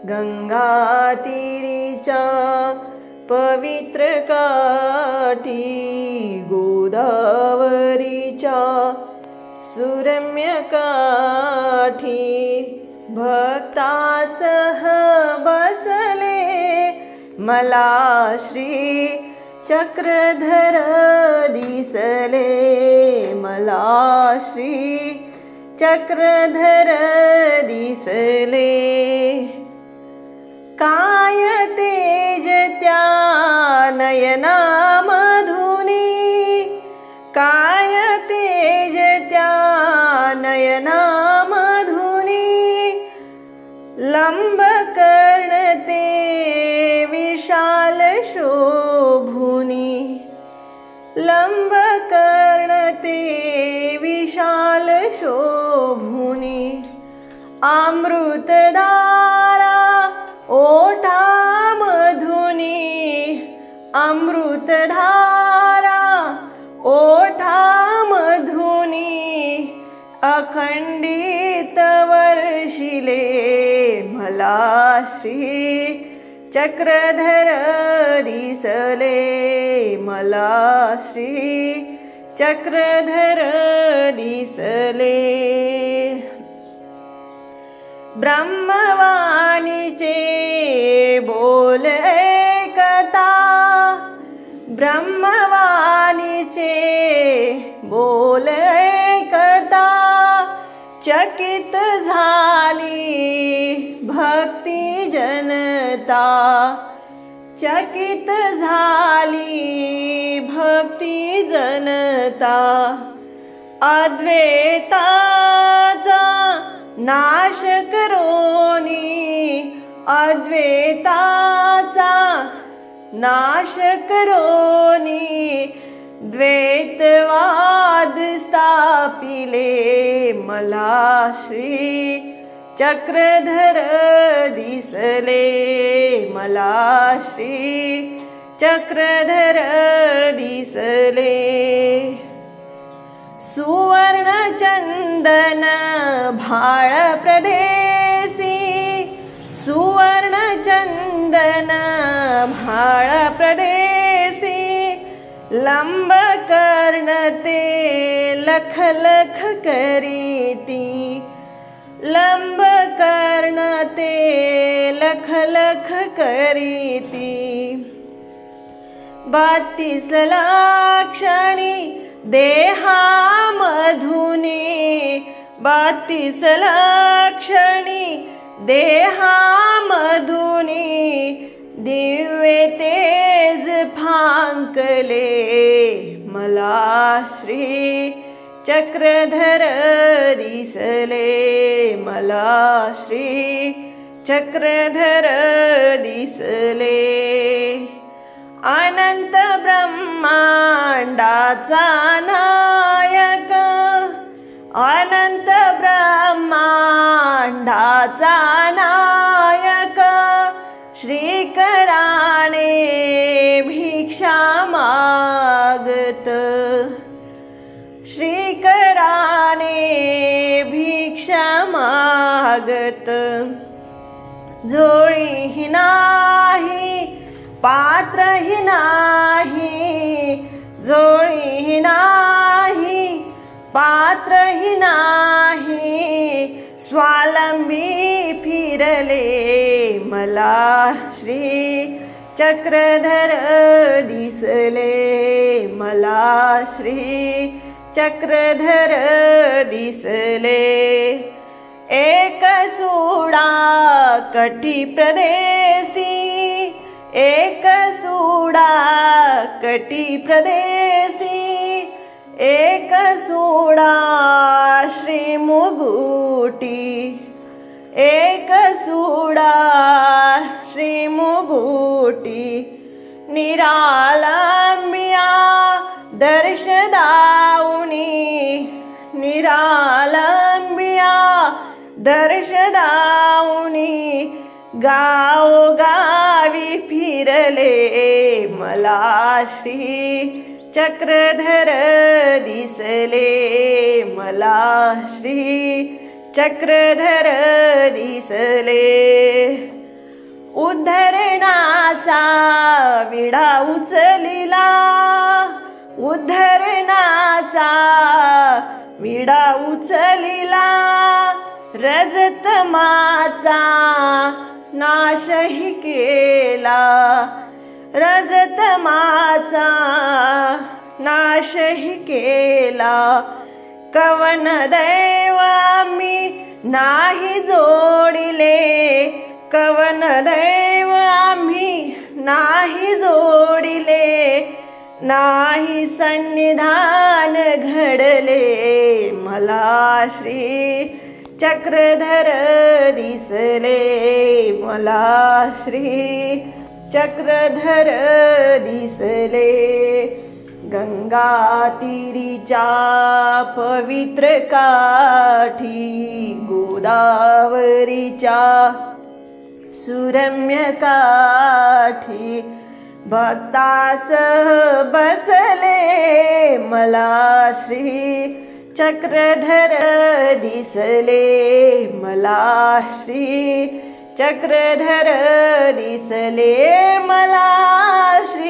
गंगा तीरीच्या पवित्र काठी, गोदावरीच्या सुरम्य काठी, भक्तासह बसले मला श्री चक्रधर दिसले, मला श्री चक्रधर दिसले. काय तेज त्या नयना मधुनी, काय तेज त्या नयना मधुनी, लंब कर्ण ते विशाल शोभुनी, लंब कर्ण ते विशाल शोभुनी. अमृतधारा ओठा मधुनी, अमृतधारा ओठा मधुनी, अखंडित वर्षिले मला श्री चक्रधर दिसले, मला श्री चक्रधर दिसले. ब्रह्मवाणीचे बोल ऐकता, ब्रह्मवाणीचे बोल ऐकता, चकित झाली भक्ती जनता, चकित झाली भक्ती जनता. अद्वैताचा नाश करोनी, अद्वैताचा नाश करोनी, द्वैतवाद स्थापिले मला श्री चक्रधर दिसले, मला श्री चक्रधर दिसले. सुवर्ण चंदन भाळ प्रदेशी, सुवर्ण चंदन भाळ प्रदेशी, लंब कर्ण ते लख लख करीती, लंब कर्ण ते लख लख करीती. 32 लाक्षणी देहा मधुनी, 32 लाक्षणी देहा मधुनी, दिव्य तेज फांकले मला श्री चक्रधर दिसले, मला श्री चक्रधर दिसले. अनंत ब्रह्मांडाचा नायक, अनंत ब्रह्मांडाचा नायक, श्रीकराने भिक्षा मागत, श्रीकराने भिक्षा मागत. जोडीही नाही पात्रही नाही, जोडीही नाही पात्रही नाही, स्वावलंबी फिरले मला श्री चक्रधर दिसले, मला श्री चक्रधर दिसले. एक सूडा कठी प्रदेशी, एक सूडा कटी प्रदेशी, एक सूडा श्री मुगुटी, एक सूडा श्री मुगुटी. निरालंबिया दर्श दाऊनी, निरालंबिया दर्श दाऊनी, गावोगावी फिरले मला श्री चक्रधर दिसले, मला श्री चक्रधर दिसले. उद्धरणाचा विडा उचलिला, उद्धरणाचा विडा उचलिला, रजतमाचा नाशही केला, रजतमाचा नाशही केला. कवन दैव आम्ही नाही जोडिले, कवन दैव आम्ही नाही जोडिले, नाही सन्निधान घडले. मला श्री चक्रधर दिसले, मला श्री चक्रधर दिसले. गंगा तीरीच्या पवित्र काठी, गोदावरीच्या सुरम्य काठी, भक्तास बसले. मला श्री चक्रधर दिसले, मला श्री चक्रधर दिसले, मला श्री